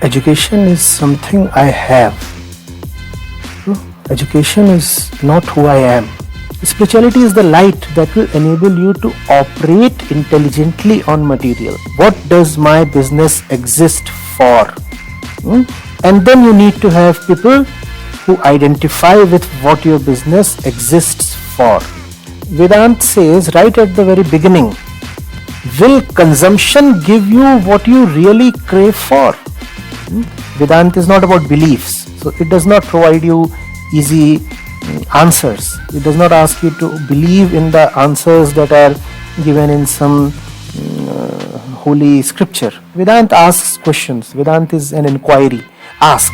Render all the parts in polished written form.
education is something I have. Education is not who I am. Spirituality is the light that will enable you to operate intelligently on material. What does my business exist for? And then you need to have people who identify with what your business exists for. Vedanta says right at the very beginning, will consumption give you what you really crave for? Vedanta is not about beliefs, so it does not provide you easy answers. It does not ask you to believe in the answers that are given in some holy scripture. Vedanta asks questions. Vedanta is an inquiry. Ask.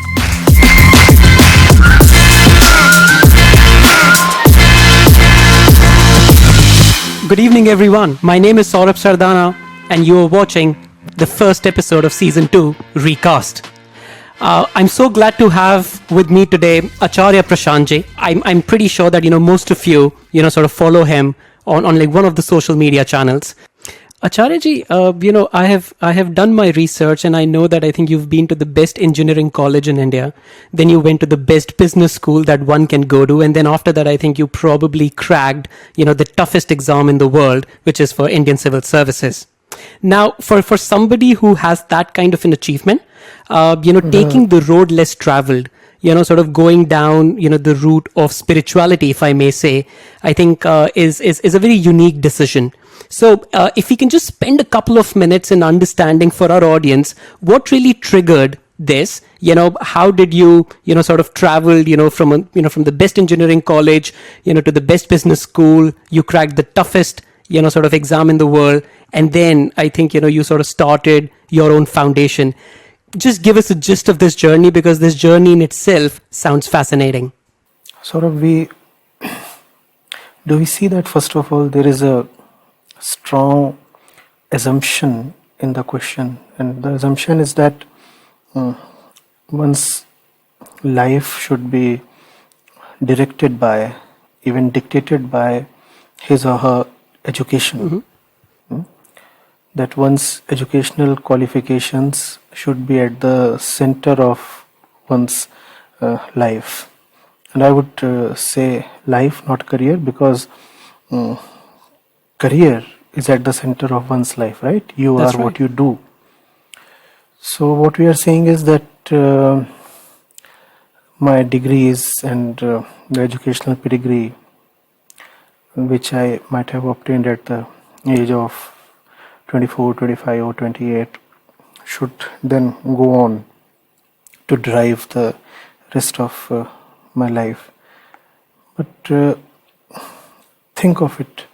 Good evening, everyone. My name is Saurabh Sardana, and you are watching the first episode of Season 2, Recast. I'm so glad to have with me today Acharya Prashant ji. I'm pretty sure that most of you sort of follow him on like one of the social media channels. Acharya ji, I have done my research, and I know that I think you've been to the best engineering college in India. Then you went to the best business school that one can go to, and then after that, I think you probably cracked the toughest exam in the world, which is for Indian Civil Services. Now, for somebody who has that kind of an achievement, taking the road less traveled, sort of going down, the route of spirituality, if I may say, I think is a very unique decision. So if we can just spend a couple of minutes in understanding for our audience what really triggered this, how did you, sort of traveled, from the best engineering college, to the best business school, you cracked the toughest, sort of exam in the world. And then I think, you sort of started your own foundation. Just give us a gist of this journey, because this journey in itself sounds fascinating. We see that first of all, there is a strong assumption in the question. And the assumption is that one's life should be directed by, even dictated by his or her education. That one's educational qualifications should be at the center of one's life. And I would say life, not career, because career is at the center of one's life, right? You That's are right. What you do. So what we are saying is that my degrees and the educational pedigree, which I might have obtained at the age of 24, 25 or 28, should then go on to drive the rest of my life. But think of it.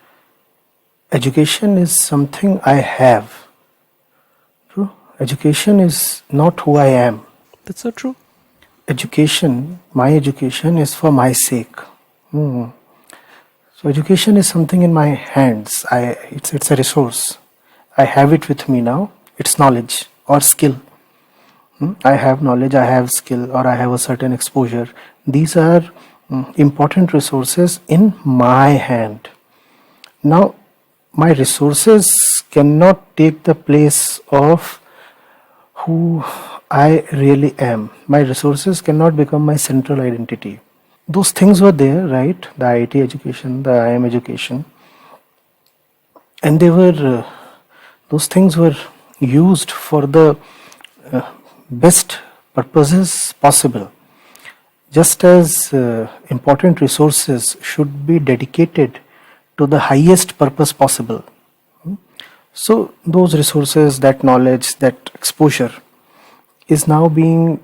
Education is something I have. True? Education is not who I am. That's so true. My education is for my sake. So education is something in my hands. It's a resource. I have it with me now. It's knowledge or skill. I have knowledge, I have skill, or I have a certain exposure. These are important resources in my hand. Now, my resources cannot take the place of who I really am. My resources cannot become my central identity. Those things were there, right? The IIT education, the IIM education. And those things were used for the best purposes possible. Just as important resources should be dedicated to the highest purpose possible. So those resources, that knowledge, that exposure is now being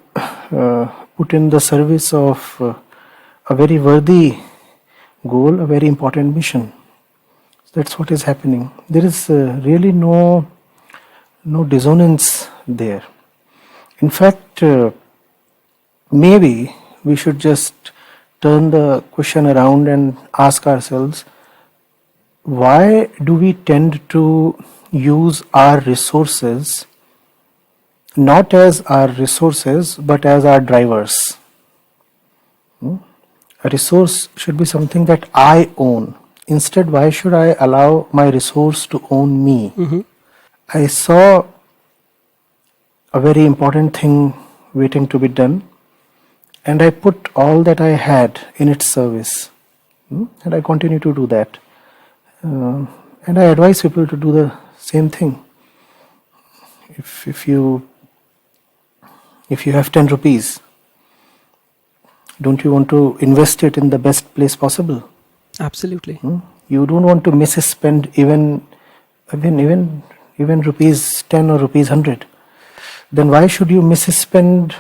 put in the service of a very worthy goal, a very important mission. That's what is happening. There is really no dissonance there. In fact, maybe we should just turn the question around and ask ourselves, why do we tend to use our resources not as our resources but as our drivers? A resource should be something that I own. Instead, why should I allow my resource to own me? I saw a very important thing waiting to be done, and I put all that I had in its service. And I continue to do that. And I advise people to do the same thing. If you have 10 rupees, don't you want to invest it in the best place possible? Absolutely. You don't want to misspend even rupees 10 or rupees 100. Then why should you misspend,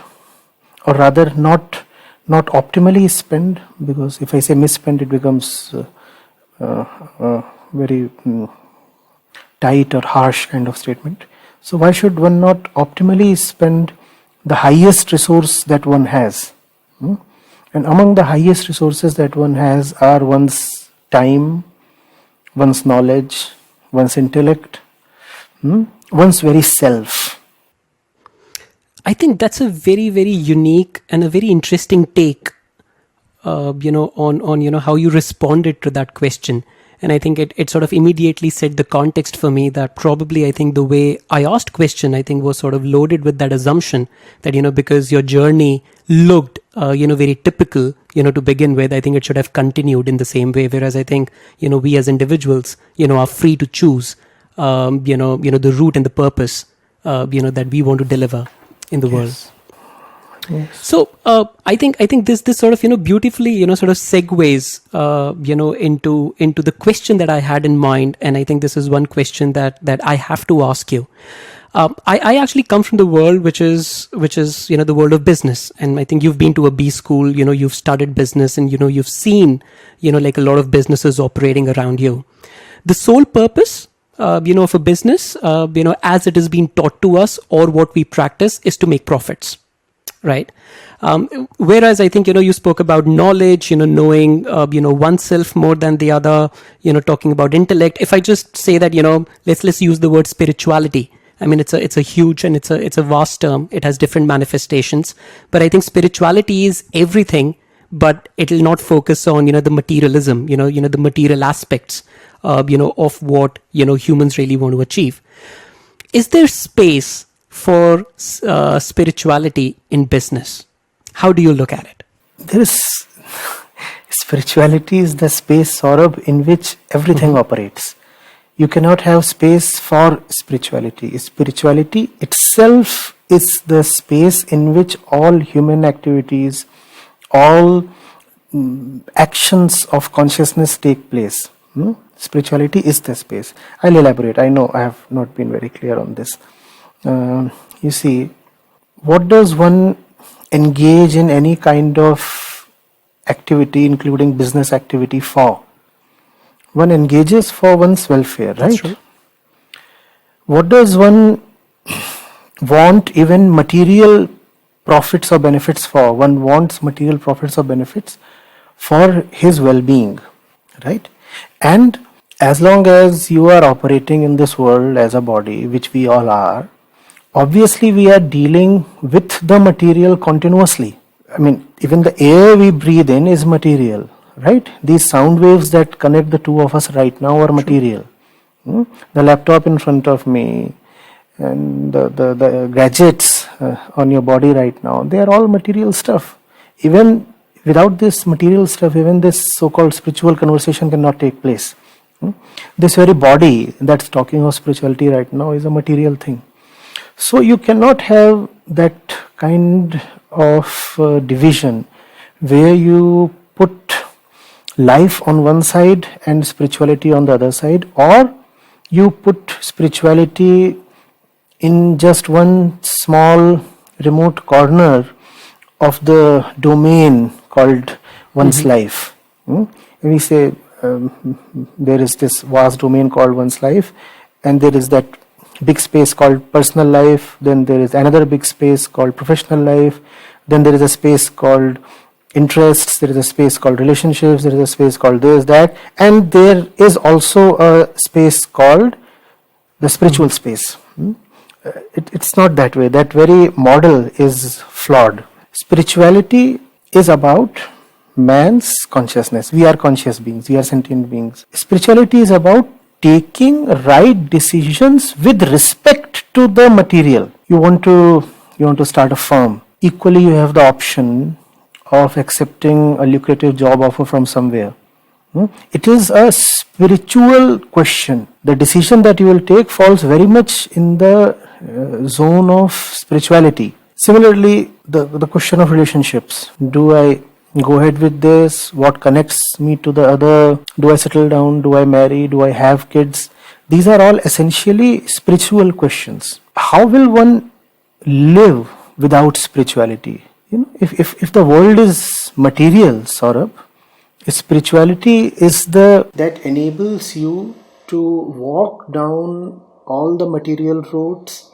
or rather not optimally spend? Because if I say misspend, it becomes very tight or harsh kind of statement. So why should one not optimally spend the highest resource that one has? And among the highest resources that one has are one's time, one's knowledge, one's intellect, one's very self. I think that's a very, very unique and a very interesting take, on how you responded to that question. And I think it sort of immediately set the context for me that probably I think the way I asked question, I think was sort of loaded with that assumption that, because your journey looked, very typical, to begin with, I think it should have continued in the same way. Whereas I think, we as individuals, are free to choose, the route and the purpose, that we want to deliver in the world. Yes. So I think this sort of beautifully sort of segues into the question that I had in mind, and I think this is one question that I have to ask you. I actually come from the world which is the world of business, and I think you've been to a B school, you've studied business, and you've seen like a lot of businesses operating around you. The sole purpose of a business, as it has been taught to us or what we practice, is to make profits. Right. Whereas I think, you spoke about knowledge, knowing, oneself more than the other, talking about intellect. If I just say that, let's use the word spirituality. I mean, it's a huge and it's a vast term. It has different manifestations, but I think spirituality is everything, but it will not focus on, the materialism, the material aspects, of what, humans really want to achieve. Is there space for spirituality in business? How do you look at it? There is spirituality is the space, Saurabh, in which everything operates. You cannot have space for spirituality. Spirituality itself is the space in which all human activities, all actions of consciousness take place. Spirituality is the space. I'll elaborate. I know I have not been very clear on this. You see, what does one engage in any kind of activity, including business activity, for? One engages for one's welfare, right? That's true. What does one want even material profits or benefits for? One wants material profits or benefits for his well-being, right? And as long as you are operating in this world as a body, which we all are, obviously we are dealing with the material continuously. I mean, even the air we breathe in is material, right? These sound waves that connect the two of us right now are material. The laptop in front of me and the gadgets on your body right now, they are all material stuff. Even without this material stuff, even this so-called spiritual conversation cannot take place. This very body that's talking of spirituality right now is a material thing. So you cannot have that kind of division where you put life on one side and spirituality on the other side, or you put spirituality in just one small remote corner of the domain called one's life. We say there is this vast domain called one's life, and there is that big space called personal life, then there is another big space called professional life, then there is a space called interests, there is a space called relationships, there is a space called this, that, and there is also a space called the spiritual space. It's not that way. That very model is flawed. Spirituality is about man's consciousness. We are conscious beings, we are sentient beings. Spirituality is about taking right decisions with respect to the material. You want to start a firm. equally you have the option of accepting a lucrative job offer from somewhere. It is a spiritual question. The decision that you will take falls very much in the zone of spirituality. Similarly, the question of relationships. Do I go ahead with this? What connects me to the other? Do I settle down? Do I marry? Do I have kids? These are all essentially spiritual questions. How will one live without spirituality? If the world is material, Saurabh, spirituality is the that enables you to walk down all the material roads.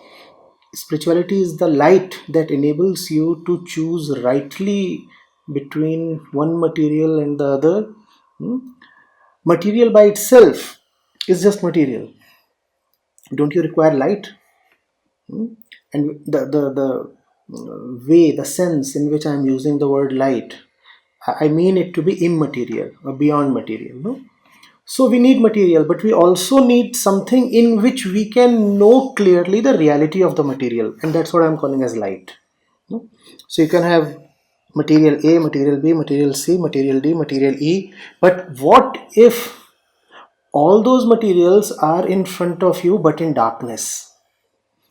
Spirituality is the light that enables you to choose rightly between one material and the other. Material by itself is just material. Don't you require light? And the way, the sense in which I am using the word light, I mean it to be immaterial or beyond material. No? So we need material, but we also need something in which we can know clearly the reality of the material, and that's what I'm calling as light. No? So you can have material A, material B, material C, material D, material E, but what if all those materials are in front of you but in darkness?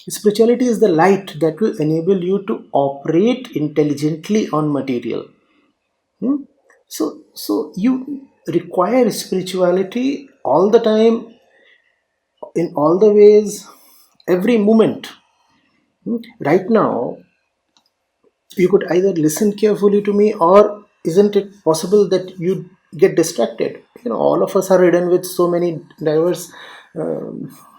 Spirituality is the light that will enable you to operate intelligently on material. So you require spirituality all the time, in all the ways, every moment. Right now, you could either listen carefully to me, or isn't it possible that you get distracted? All of us are ridden with so many diverse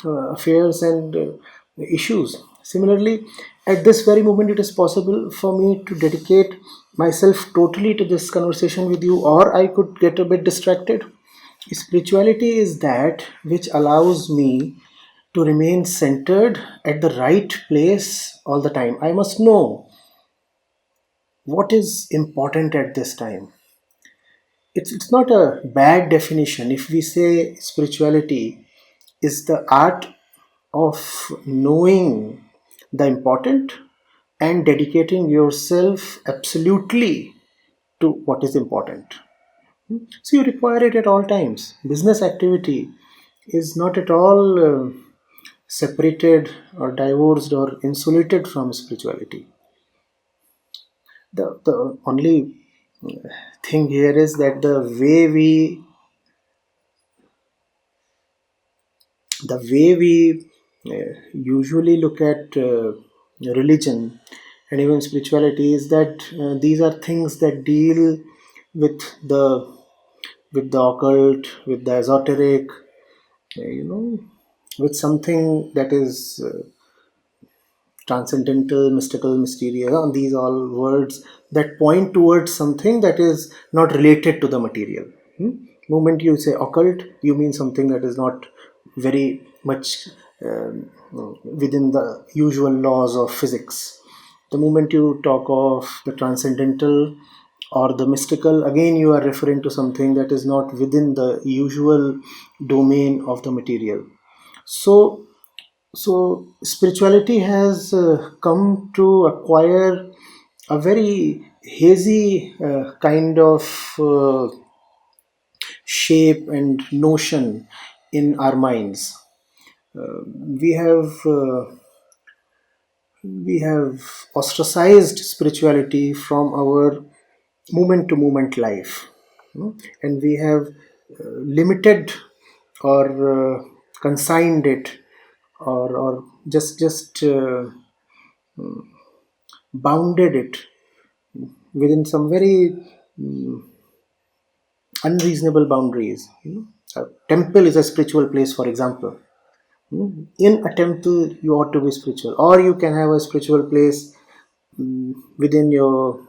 affairs and issues. Similarly, at this very moment, it is possible for me to dedicate myself totally to this conversation with you, or I could get a bit distracted. Spirituality is that which allows me to remain centered at the right place all the time. I must know what is important at this time. It's not a bad definition if we say spirituality is the art of knowing the important and dedicating yourself absolutely to what is important. So you require it at all times. Business activity is not at all separated or divorced or insulated from spirituality. The only thing here is that the way we usually look at religion and even spirituality is that these are things that deal with the with the occult, with the esoteric, with something that is transcendental, mystical, mysterious, and these all words that point towards something that is not related to the material. Moment you say occult, you mean something that is not very much within the usual laws of physics. The moment you talk of the transcendental or the mystical, again you are referring to something that is not within the usual domain of the material. So spirituality has come to acquire a very hazy kind of shape and notion in our minds. We have we have ostracized spirituality from our moment to moment life. And we have limited or consigned it, or just bounded it within some very unreasonable boundaries. A temple is a spiritual place, for example. In a temple, you ought to be spiritual, or you can have a spiritual place within your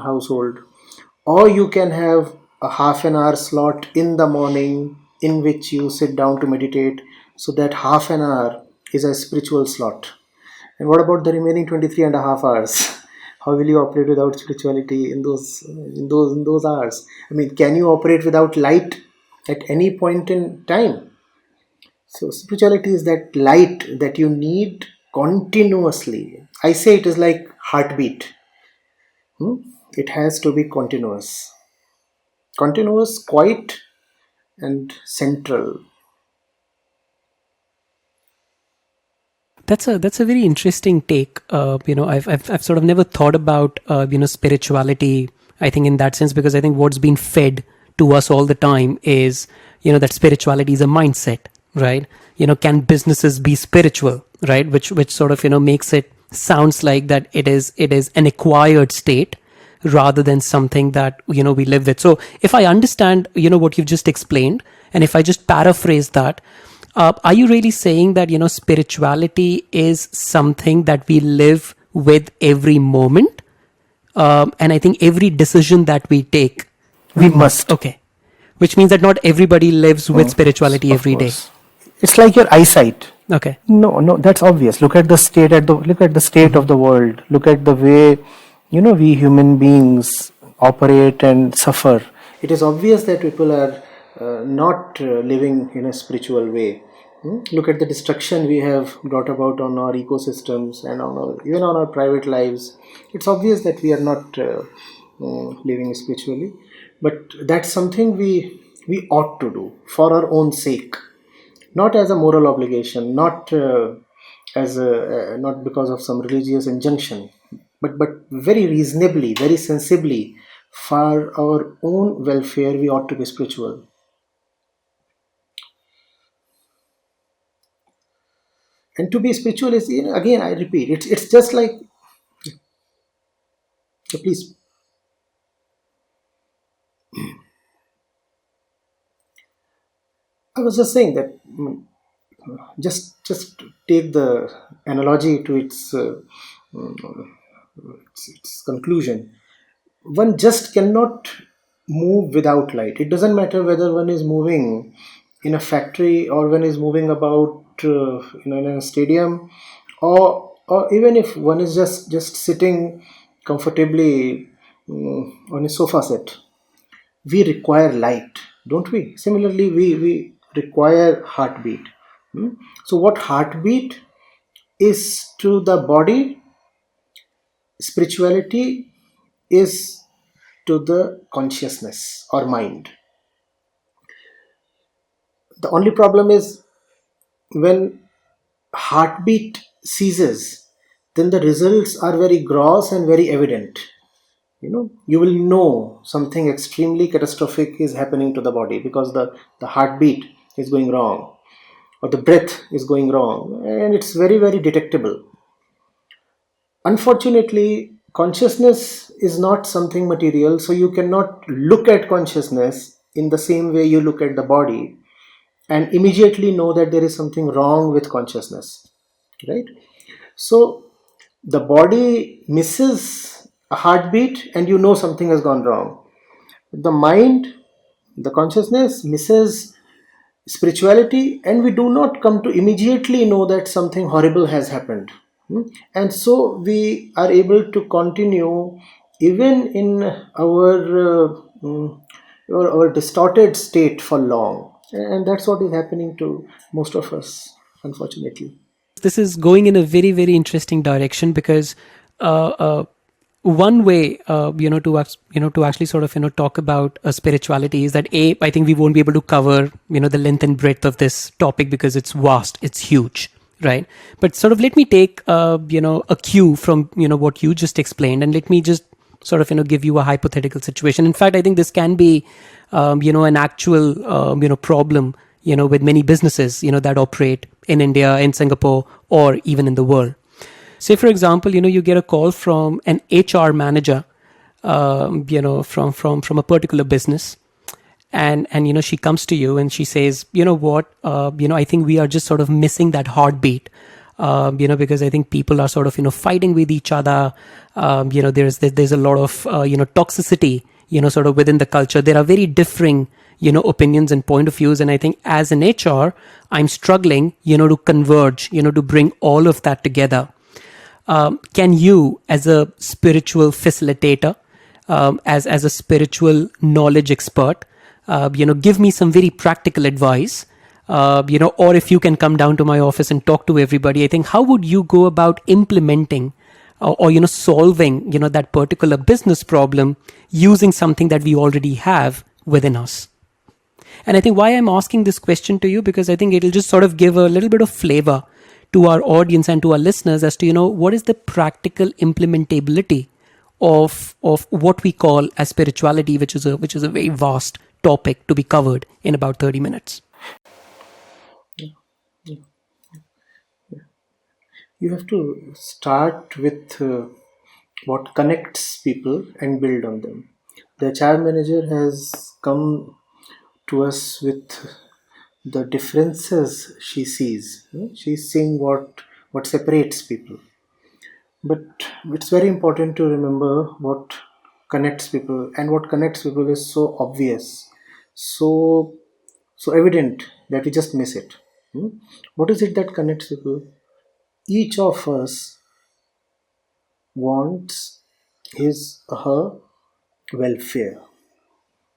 household, or you can have a half an hour slot in the morning in which you sit down to meditate. So that half an hour is a spiritual slot. And what about the remaining 23 and a half hours? How will you operate without spirituality in those hours? I mean, can you operate without light at any point in time? So spirituality is that light that you need continuously. I say it is like heartbeat. It has to be continuous. Continuous, quiet, and central. That's a very interesting take. I've sort of never thought about spirituality. I think in that sense, because I think what's been fed to us all the time is that spirituality is a mindset, right? Can businesses be spiritual, right? Which sort of makes it sounds like that it is an acquired state rather than something that we live with. So if I understand what you've just explained, and if I just paraphrase that, are you really saying that spirituality is something that we live with every moment, and I think every decision that we take, We must. okay, which means that not everybody lives with spirituality Of every day. course. It's like your eyesight. Okay. No, that's obvious. Look at the state of the world. Look at the way we human beings operate and suffer. It is obvious that people are not living in a spiritual way. Look at the destruction we have brought about on our ecosystems and even on our private lives. It's obvious that we are not living spiritually, but that's something we ought to do for our own sake, not as a moral obligation, not not because of some religious injunction, but very reasonably, very sensibly, for our own welfare. We ought to be spiritual. And to be spiritual is, again, I repeat, it's just like, please. I was just saying that, just take the analogy to its conclusion. One just cannot move without light. It doesn't matter whether one is moving in a factory or one is moving about in a stadium, or even if one is just sitting comfortably on a sofa set. We require light, don't we? Similarly, we require heartbeat. So what heartbeat is to the body, spirituality is to the consciousness or mind. The only problem is, when heartbeat ceases, then the results are very gross and very evident. You will know something extremely catastrophic is happening to the body, because the heartbeat is going wrong, or the breath is going wrong, and it's very, very detectable. Unfortunately, consciousness is not something material, so you cannot look at consciousness in the same way you look at the body and immediately know that there is something wrong with consciousness, right? So the body misses a heartbeat and you know something has gone wrong. The mind, the consciousness, misses spirituality, and we do not come to immediately know that something horrible has happened. And so we are able to continue even in our distorted state for long, and that's what is happening to most of us, unfortunately. This is going in a very, very interesting direction, because one way to actually sort of talk about spirituality is that, I think we won't be able to cover the length and breadth of this topic because it's vast, it's huge, right? But sort of let me take a cue from what you just explained, and let me just sort of give you a hypothetical situation. In fact, I think this can be an actual problem with many businesses that operate in India, in Singapore, or even in the world. Say, for example, you get a call from an HR manager, from a particular business, and she comes to you and she says, I think we are just sort of missing that heartbeat, because I think people are sort of fighting with each other. There's a lot of toxicity, sort of within the culture. There are very differing opinions and point of views, and I think as an HR, I'm struggling to converge, to bring all of that together. Can you, as a spiritual facilitator, as a spiritual knowledge expert, give me some very practical advice, or if you can come down to my office and talk to everybody, I think how would you go about implementing or solving that particular business problem using something that we already have within us. And I think why I'm asking this question to you, because I think it'll just sort of give a little bit of flavor to our audience and to our listeners as to what is the practical implementability of what we call as spirituality, which is a very vast topic to be covered in about 30 minutes. You have to start with what connects people and build on them. The HR manager has come to us with the differences she sees. She's seeing what separates people. But it's very important to remember what connects people, and what connects people is so obvious, so so evident that we just miss it. Hmm? What is it that connects people? Each of us wants his or her welfare.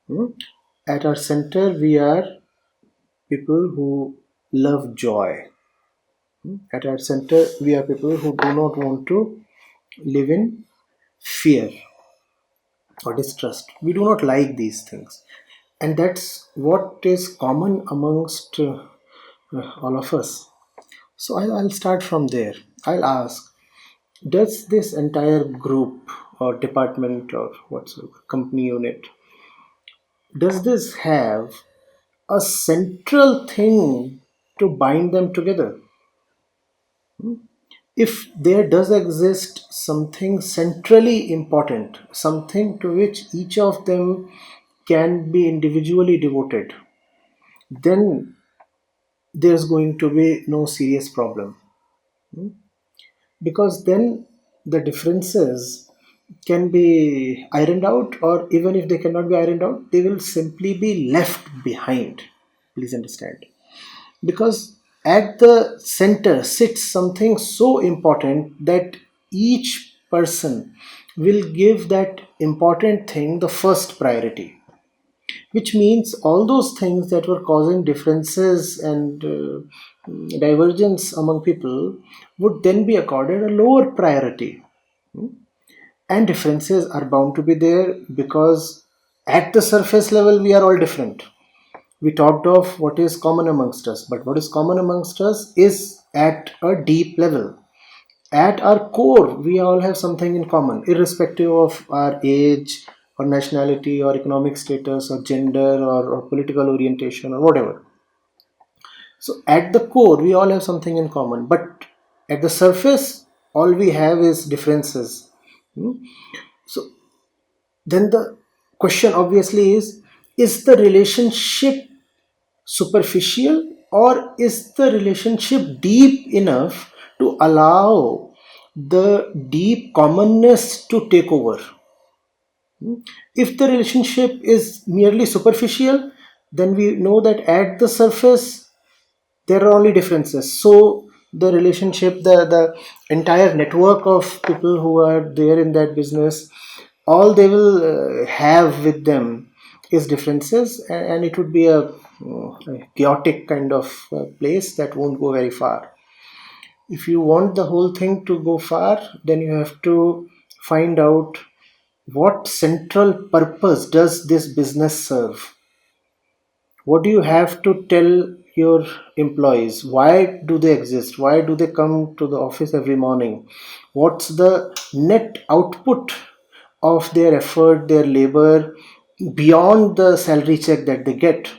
Hmm? At our center, we are people who love joy. At our center, we are people who do not want to live in fear or distrust. We do not like these things. And that's what is common amongst all of us. So I'll start from there. I'll ask, does this entire group or department or whatsoever, company unit, does this have a central thing to bind them together? If there does exist something centrally important, something to which each of them can be individually devoted, then there's going to be no serious problem. Because then the differences can be ironed out, or even if they cannot be ironed out, they will simply be left behind. Please understand. Because at the center sits something so important that each person will give that important thing the first priority, which means all those things that were causing differences and divergence among people would then be accorded a lower priority. And differences are bound to be there because at the surface level we are all different. We talked of what is common amongst us, but what is common amongst us is at a deep level. At our core, we all have something in common, irrespective of our age or nationality or economic status or gender or political orientation or whatever. So, at the core, we all have something in common, but at the surface, all we have is differences. Hmm? So, then the question obviously is the relationship superficial, or is the relationship deep enough to allow the deep commonness to take over? If the relationship is merely superficial, then we know that at the surface there are only differences. So the relationship, the entire network of people who are there in that business, all they will have with them is differences, and it would be a chaotic kind of place that won't go very far. If you want the whole thing to go far, then you have to find out what central purpose does this business serve. What do you have to tell your employees? Why do they exist? Why do they come to the office every morning? What's the net output of their effort, their labor, beyond the salary check that they get?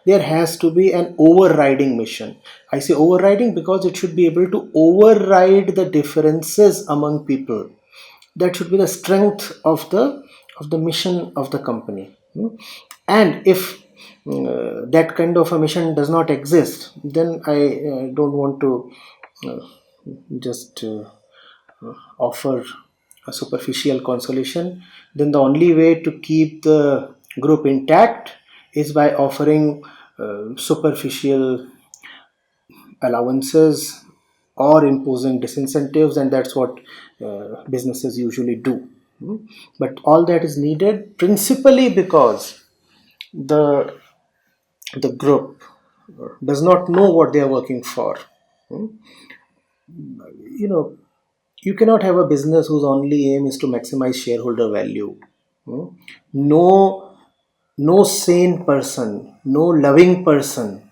There has to be an overriding mission. I say overriding because it should be able to override the differences among people. That should be the strength of the mission of the company. And if that kind of a mission does not exist, then I don't want to uh, just offer a superficial consolation. Then the only way to keep the group intact is by offering superficial allowances or imposing disincentives, and that's what businesses usually do. But all that is needed principally because the the group does not know what they are working for. You know, you cannot have a business whose only aim is to maximize shareholder value. Hmm? No, no sane person, no loving person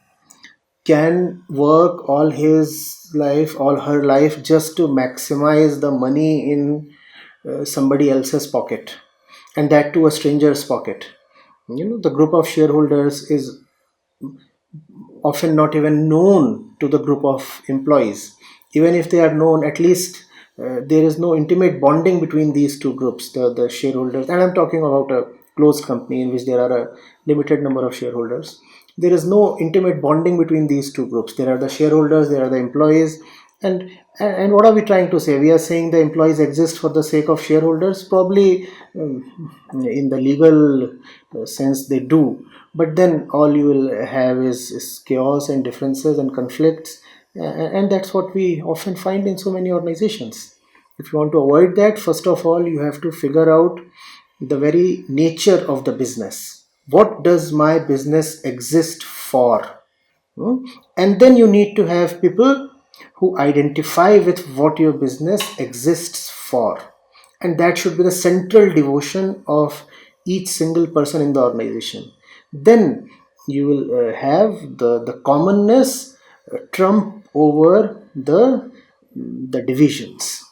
can work all his life, all her life, just to maximize the money in somebody else's pocket, and that to a stranger's pocket. The group of shareholders is often not even known to the group of employees. Even if they are known, at least there is no intimate bonding between these two groups, the shareholders. And I'm talking about a closed company in which there are a limited number of shareholders. There is no intimate bonding between these two groups. There are the shareholders, there are the employees. And what are we trying to say? We are saying the employees exist for the sake of shareholders. Probably in the legal sense they do, but then all you will have is chaos and differences and conflicts, and that's what we often find in so many organizations. If you want to avoid that, first of all you have to figure out the very nature of the business. What does my business exist for? And then you need to have people who identify with what your business exists for, and that should be the central devotion of each single person in the organization. Then you will have the commonness trump over the divisions.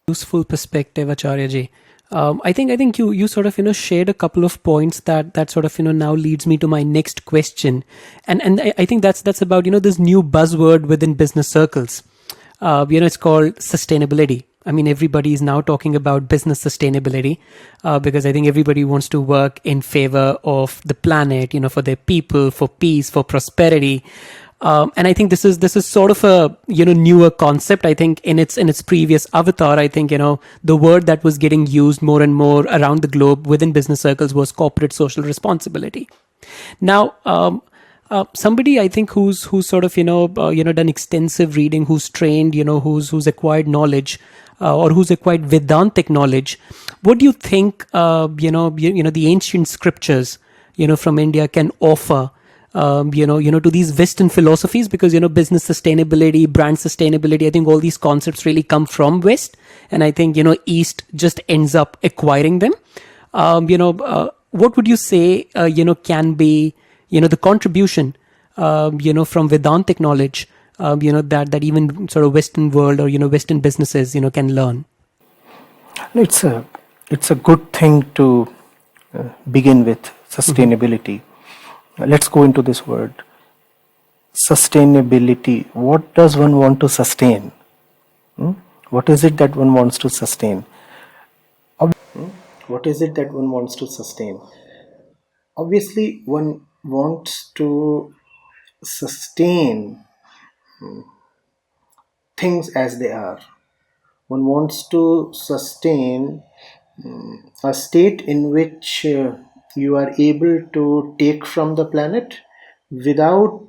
Useful perspective, Acharya ji. I think you sort of shared a couple of points that sort of now leads me to my next question, and I think that's about this new buzzword within business circles. It's called sustainability. I mean, everybody is now talking about business sustainability because I think everybody wants to work in favor of the planet, for their people, for peace, for prosperity. And I think this is sort of a newer concept. I think in its previous avatar, I think the word that was getting used more and more around the globe within business circles was corporate social responsibility. Now, somebody I think who's sort of done extensive reading, who's trained, who's acquired knowledge, or who's acquired Vedantic knowledge. What do you think the ancient scriptures from India can offer to these Western philosophies? Because business sustainability, brand sustainability, I think all these concepts really come from West, and I think East just ends up acquiring them. What would you say can be the contribution from Vedantic knowledge that even sort of Western world or Western businesses can learn? It's a good thing to begin with sustainability. Let's go into this word sustainability. What does one want to sustain? What is it that one wants to sustain? What is it that one wants to sustain? Obviously, one wants to sustain things as they are. One wants to sustain a state in which you are able to take from the planet without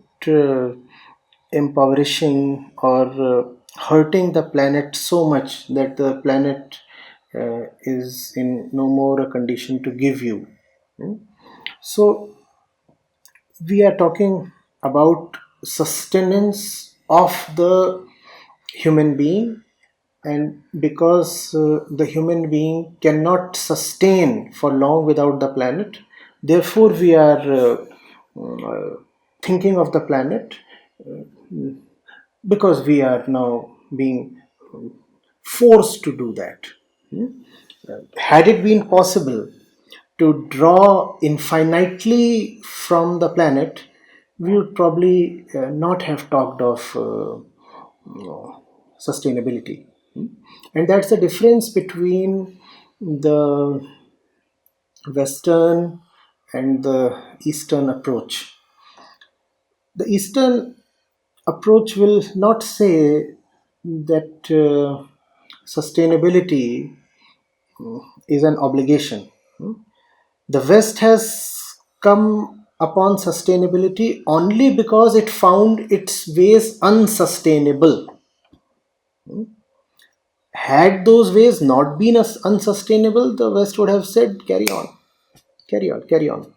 impoverishing or hurting the planet so much that the planet is in no more a condition to give you. So we are talking about sustenance of the human being, and because the human being cannot sustain for long without the planet, therefore we are thinking of the planet, because we are now being forced to do that. Had it been possible to draw infinitely from the planet, we would probably not have talked of sustainability. And that's the difference between the Western and the Eastern approach. The Eastern approach will not say that sustainability is an obligation. The West has come upon sustainability only because it found its ways unsustainable. Had those ways not been unsustainable, the West would have said, carry on, carry on, carry on.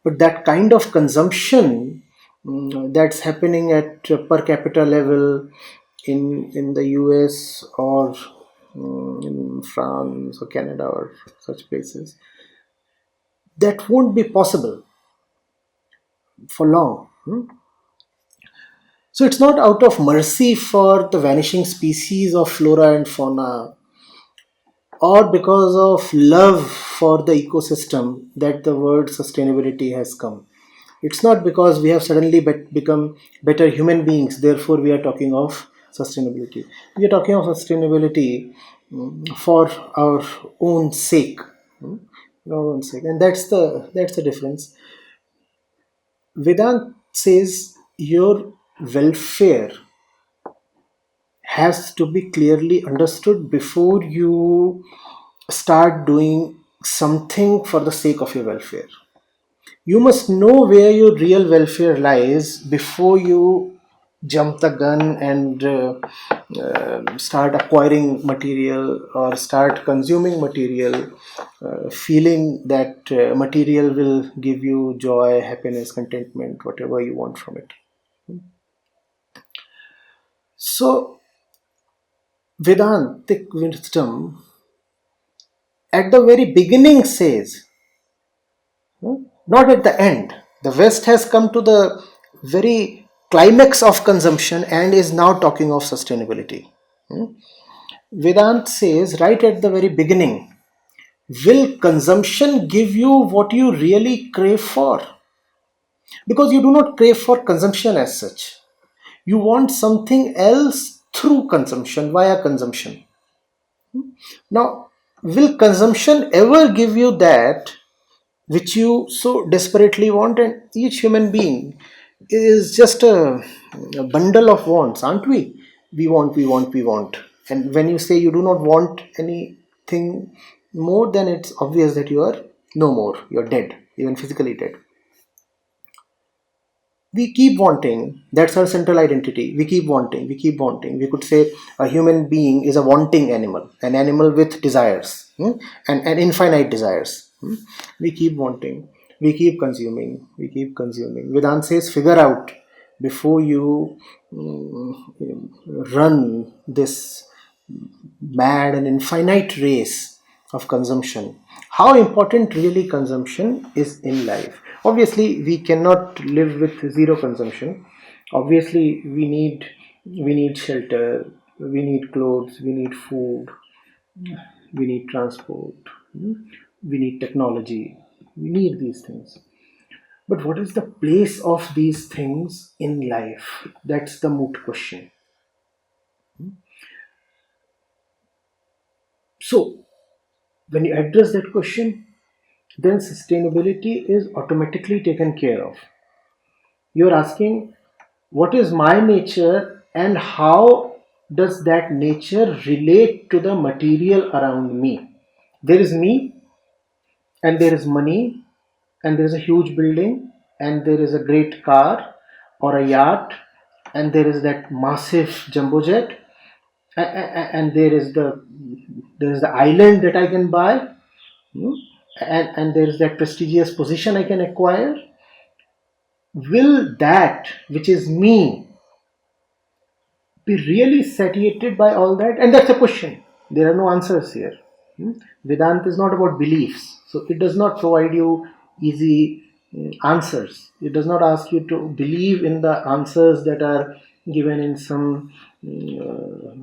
But that kind of consumption that's happening at per capita level in the US or in France or Canada or such places, that won't be possible for long. So it's not out of mercy for the vanishing species of flora and fauna, or because of love for the ecosystem, that the word sustainability has come. It's not because we have suddenly become better human beings, therefore we are talking of sustainability. We are talking of sustainability for our own sake. Our own sake. And that's the difference. Vedanta says your welfare has to be clearly understood before you start doing something for the sake of your welfare. You must know where your real welfare lies before you jump the gun and start acquiring material or start consuming material, feeling that material will give you joy, happiness, contentment, whatever you want from it. So, Vedantic wisdom at the very beginning says, not at the end. The West has come to the very climax of consumption and is now talking of sustainability. Vedanta says right at the very beginning, will consumption give you what you really crave for? Because you do not crave for consumption as such. You want something else through consumption, via consumption. Now, will consumption ever give you that which you so desperately want? And each human being is just a bundle of wants, aren't we? We want. And when you say you do not want anything more, then it's obvious that you are no more, you're dead, even physically dead. We keep wanting. That's our central identity. We keep wanting. We could say a human being is a wanting animal, an animal with desires, and infinite desires. We keep wanting. We keep consuming. Vedanta says, figure out before you run this mad and infinite race of consumption, how important really consumption is in life. Obviously we cannot live with zero consumption. Obviously we need shelter, we need clothes, we need food, we need transport, we need technology, we need these things. But what is the place of these things in life? That's the moot question. So when you address that question, then sustainability is automatically taken care of. You're asking, what is my nature and how does that nature relate to the material around me? There is me, and there is money, and there is a huge building, and there is a great car or a yacht, and there is that massive jumbo jet, and there is the island that I can buy, and there is that prestigious position I can acquire. Will that which is me be really satiated by all that? And that's a question. There are no answers here. Vedanta is not about beliefs, so it does not provide you easy answers. It does not ask you to believe in the answers that are given in some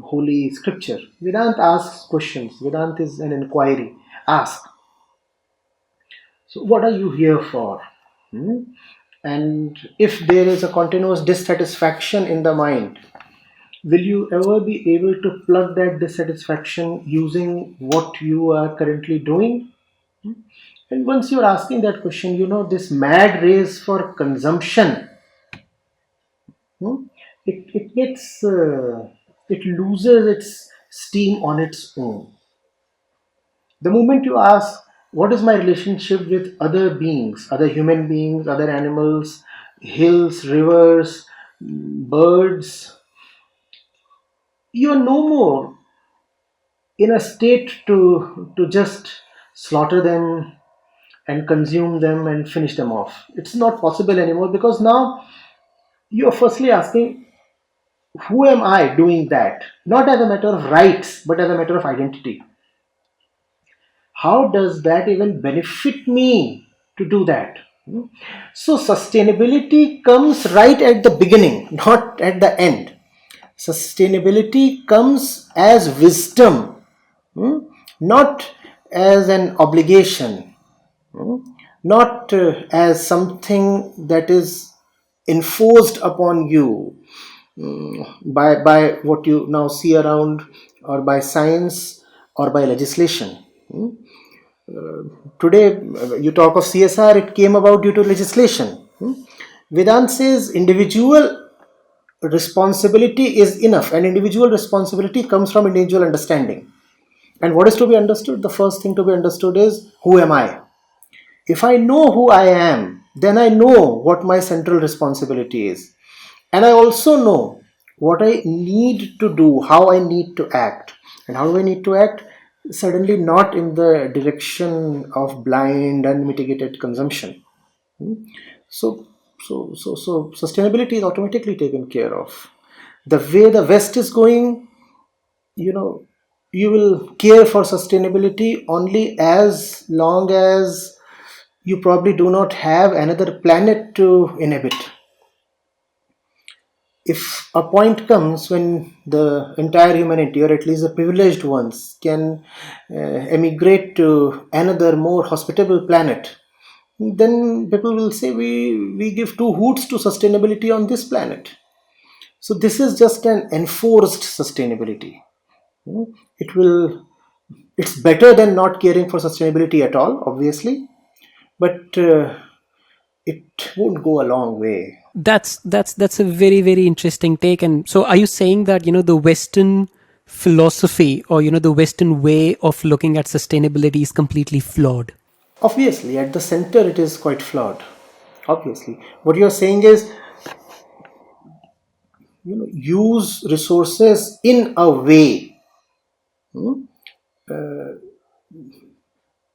holy scripture. Vedanta asks questions. Vedanta is an inquiry. Ask. So, what are you here for? And if there is a continuous dissatisfaction in the mind, will you ever be able to plug that dissatisfaction using what you are currently doing? And once you're asking that question, this mad race for consumption, it gets, it loses its steam on its own. The moment you ask, what is my relationship with other beings, other human beings, other animals, hills, rivers, birds, you are no more in a state to just slaughter them and consume them and finish them off. It's not possible anymore, because now you are firstly asking, who am I doing that? Not as a matter of rights, but as a matter of identity. How does that even benefit me to do that? So, sustainability comes right at the beginning, not at the end. Sustainability comes as wisdom, not as an obligation, not as something that is enforced upon you by what you now see around, or by science, or by legislation. Today, you talk of CSR, it came about due to legislation. Vedanta says individual responsibility is enough, and individual responsibility comes from individual understanding. And what is to be understood? The first thing to be understood is, who am I? If I know who I am, then I know what my central responsibility is. And I also know what I need to do, how I need to act. And how do I need to act? Suddenly, not in the direction of blind, unmitigated consumption. So, so sustainability is automatically taken care of. The way the West is going, you will care for sustainability only as long as you probably do not have another planet to inhabit. If a point comes when the entire humanity, or at least the privileged ones, can emigrate to another more hospitable planet, then people will say we give two hoots to sustainability on this planet. So this is just an enforced sustainability. It's better than not caring for sustainability at all, obviously, but it won't go a long way. That's a very, very interesting take. And so, are you saying that the Western philosophy, or the Western way of looking at sustainability is completely flawed? Obviously, at the center, it is quite flawed. Obviously, what you're saying is, use resources in a way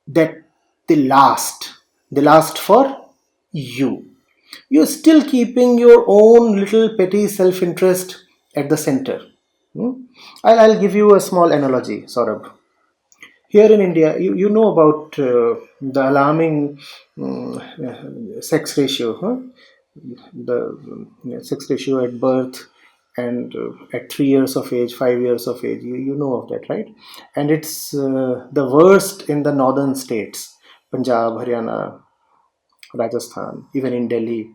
that they last for you. You're still keeping your own little petty self-interest at the center. I'll give you a small analogy, Saurabh. Here in India, you know about the alarming sex ratio, the sex ratio at birth, and at 3 years of age, 5 years of age. You know of that, right? And it's the worst in the northern states, Punjab, Haryana, Rajasthan, even in Delhi.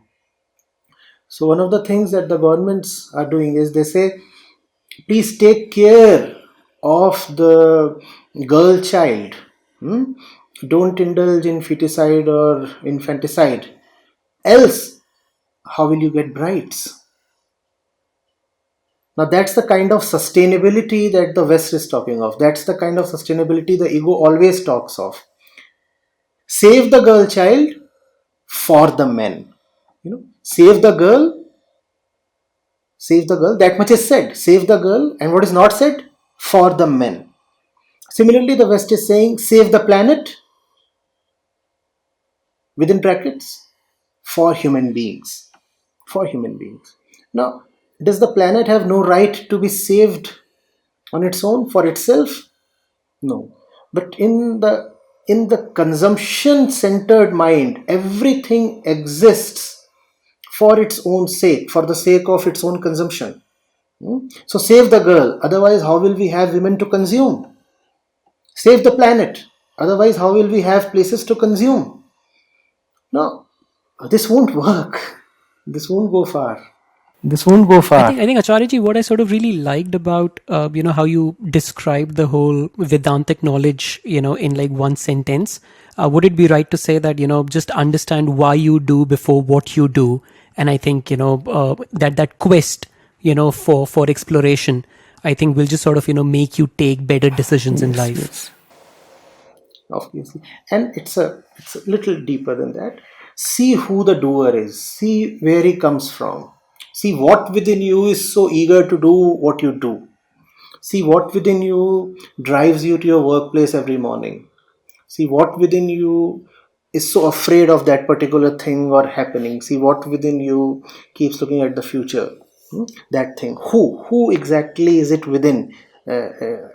So one of the things that the governments are doing is, they say, please take care of the girl child. Don't indulge in feticide or infanticide. Else, how will you get brides? Now, that's the kind of sustainability that the West is talking of. That's the kind of sustainability the ego always talks of. Save the girl child for the men. Save the girl. Save the girl. That much is said. Save the girl. And what is not said? For the men. Similarly, the West is saying, save the planet, within brackets, for human beings. For human beings. Now, does the planet have no right to be saved on its own, for itself? No. But in the consumption centered mind, everything exists for its own sake, for the sake of its own consumption. So save the girl, otherwise how will we have women to consume? Save the planet, otherwise how will we have places to consume? No, this won't work. This won't go far. This won't go I far. think Acharyaji, what I sort of really liked about how you described the whole Vedantic knowledge, in like one sentence. Would it be right to say that just understand why you do before what you do? And I think that quest for exploration, I think will just sort of make you take better decisions in life. Yes, obviously. And it's a little deeper than that. See who the doer is. See where he comes from. See what within you is so eager to do what you do. See what within you drives you to your workplace every morning. See what within you is so afraid of that particular thing or happening. See what within you keeps looking at the future. That thing, who exactly is it within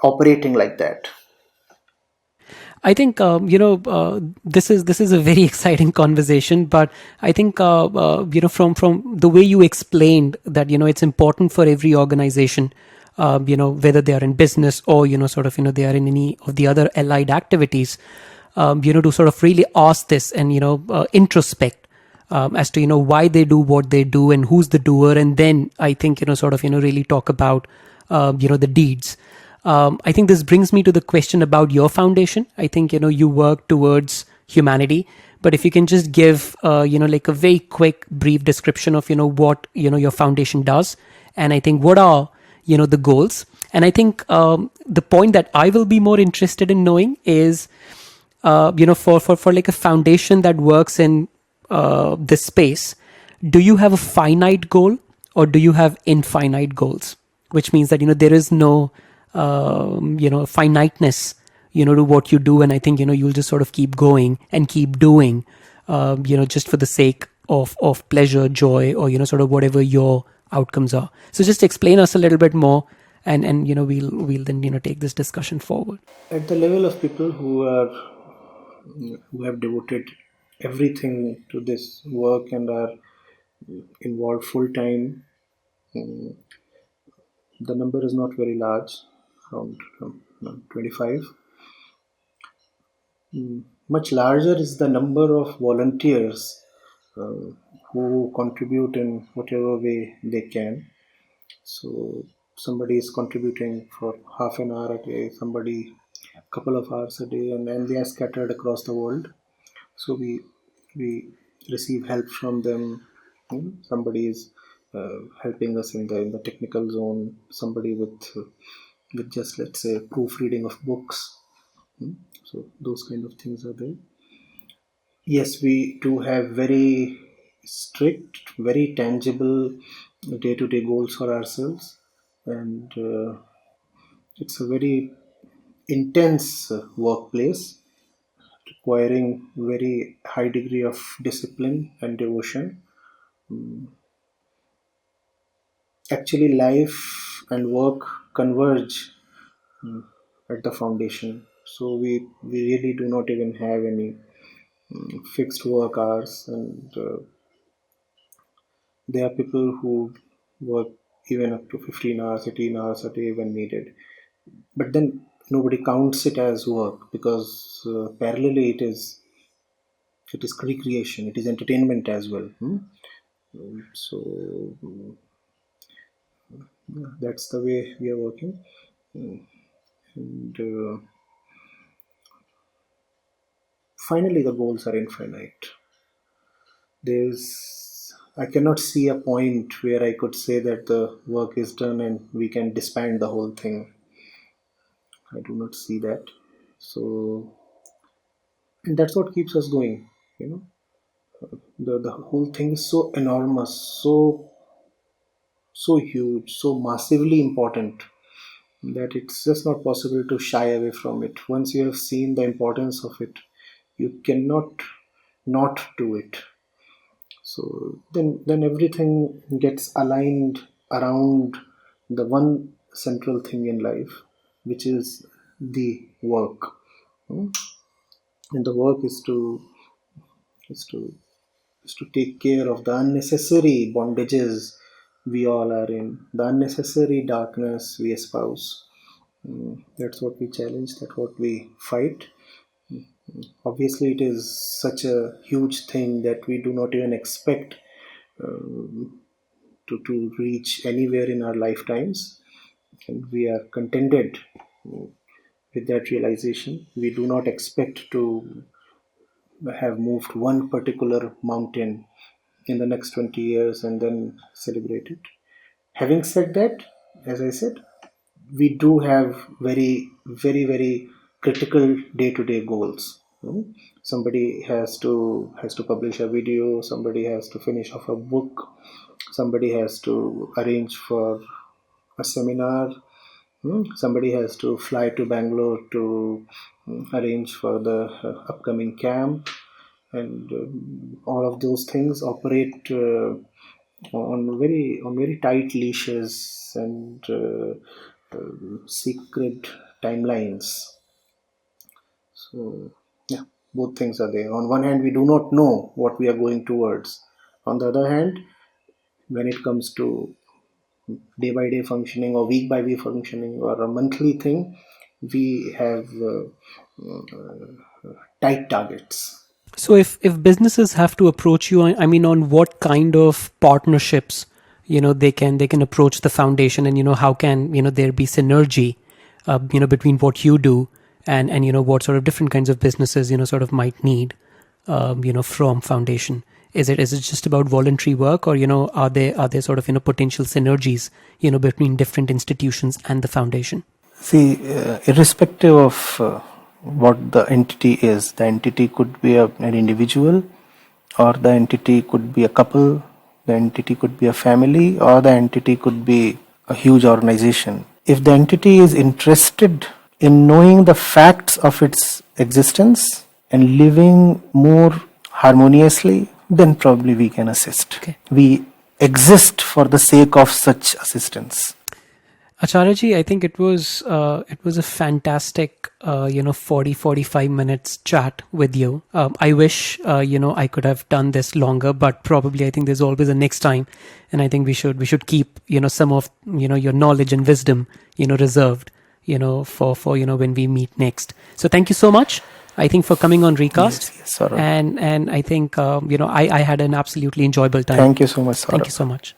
operating like that? I think this is a very exciting conversation, but I think from the way you explained that it's important for every organization, whether they are in business or they are in any of the other allied activities, to sort of really ask this and introspect as to why they do what they do and who's the doer, and then I think really talk about the deeds. I think this brings me to the question about your foundation. I think you work towards humanity, but if you can just give like a very quick, brief description of what your foundation does, and I think what are the goals. And I think the point that I will be more interested in knowing is for like a foundation that works in this space, do you have a finite goal or do you have infinite goals? Which means that there is no finiteness to what you do, and I think you'll just sort of keep going and keep doing just for the sake of pleasure, joy, or sort of whatever your outcomes are. So just explain us a little bit more, and we'll then take this discussion forward. At the level of people who have devoted everything to this work and are involved full time, the number is not very large, around 25. Much larger is the number of volunteers uh, who contribute in whatever way they can. So somebody is contributing for half an hour a day, somebody a couple of hours a day, and then they are scattered across the world. So we receive help from them. Somebody is helping us in the technical zone. Somebody with just, let's say, proofreading of books. So those kind of things are there. Yes, we do have very strict, very tangible day-to-day goals for ourselves, and it's a very intense workplace requiring very high degree of discipline and devotion. Actually, life and work converge at the foundation. So we really do not even have any fixed work hours, and there are people who work even up to 15 hours, 18 hours a day when needed. But then nobody counts it as work because parallelly it is recreation, it is entertainment as well. So yeah, that's the way we are working. And finally, the goals are infinite. I cannot see a point where I could say that the work is done and we can disband the whole thing. I do not see that. So, and that's what keeps us going. You know, the whole thing is so enormous, so huge, so massively important that it's just not possible to shy away from it. Once you have seen the importance of it, you cannot not do it. So then everything gets aligned around the one central thing in life, which is the work. Hmm? And the work is to is to take care of the unnecessary bondages we all are in, the unnecessary darkness we espouse. That's what we challenge, that's what we fight. Obviously, it is such a huge thing that we do not even expect to reach anywhere in our lifetimes, and we are contented with that realization. We do not expect to have moved one particular mountain in the next 20 years and then celebrate it. Having said that, as I said, we do have very critical day-to-day goals. Somebody has to publish a video, somebody has to finish off a book, somebody has to arrange for a seminar. Somebody has to fly to Bangalore to arrange for the upcoming camp, and all of those things operate on very tight leashes and secret timelines. So yeah, both things are there. On one hand, we do not know what we are going towards. On the other hand, when it comes to day by day functioning or week by week functioning or a monthly thing, we have tight targets. So if businesses have to approach you, I mean, on what kind of partnerships, they can approach the foundation, and how can there be synergy, between what you do and what sort of different kinds of businesses sort of might need, from foundation. Is it just about voluntary work, or are there sort of potential synergies between different institutions and the foundation? See, irrespective of what the entity could be an individual, or the entity could be a couple, the entity could be a family, or the entity could be a huge organization. If the entity is interested in knowing the facts of its existence and living more harmoniously, then probably we can assist. Okay. We exist for the sake of such assistance. Acharya, I think it was a fantastic 45 minutes chat with you. I wish I could have done this longer, but probably I think there's always a next time, and I think we should keep some of your knowledge and wisdom reserved for when we meet next. So thank you so much, I think, for coming on Recast. Yes, Saurabh. And I think I had an absolutely enjoyable time. Thank you so much, Saurabh. Thank you so much.